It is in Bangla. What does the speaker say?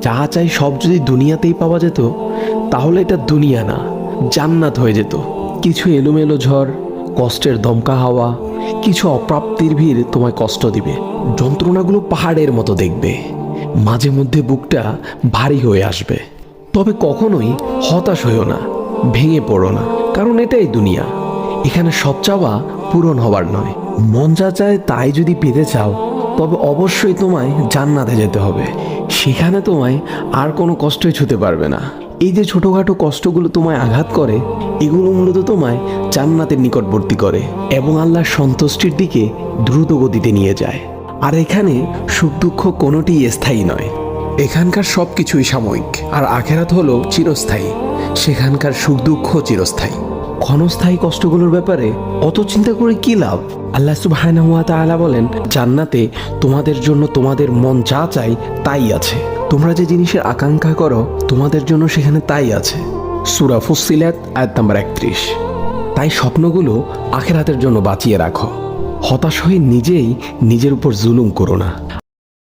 যা চাই সব যদি দুনিয়াতেই পাওয়া যেত, তাহলে এটা দুনিয়া না, জান্নাত হয়ে যেত। কিছু এলোমেলো ঝড়, কষ্টের দমকা হাওয়া, কিছু অপ্রাপ্তির ভিড় তোমায় কষ্ট দিবে। যন্ত্রণাগুলো পাহাড়ের মতো দেখবে, মাঝে মধ্যে বুকটা ভারী হয়ে আসবে। তবে কখনোই হতাশ হইও না, ভেঙে পড়ো না, কারণ এটাই দুনিয়া। এখানে সব চাওয়া পূরণ হবার নয়। মন যা চায় তাই যদি পেতে চাও, তবে অবশ্যই তোমায় জান্নাতে যেতে হবে। সেখানে তোমায় আর কোনো কষ্টই ছুতে পারবে না। এই যে ছোটোখাটো কষ্টগুলো তোমায় আঘাত করে, এগুলো মূলত তোমায় জান্নাতের নিকটবর্তী করে এবং আল্লাহর সন্তুষ্টির দিকে দ্রুত গতিতে নিয়ে যায়। আর এখানে সুখ দুঃখ কোনোটিই স্থায়ী নয়। এখানকার সব কিছুই সাময়িক, আর আখেরাত হলো চিরস্থায়ী। সেখানকার সুখ দুঃখ চিরস্থায়ী। ক্ষণস্থায়ী কষ্টগুলোর ব্যাপারে অত চিন্তা করে কি লাভ? আল্লাহ সুবহানাহু ওয়া তাআলা বলেন, জান্নাতে তোমাদের জন্য তোমাদের মন যা চাই তাই আছে। তোমরা যে জিনিসের আকাঙ্ক্ষা করো, তোমাদের জন্য সেখানে তাই আছে। সূরা ফুসসিলাত আয়াত নাম্বার 31। তাই স্বপ্নগুলো আখিরাতের জন্য বাঁচিয়ে রাখো। হতাশ হয়ে নিজেই নিজের উপর জুলুম করো না।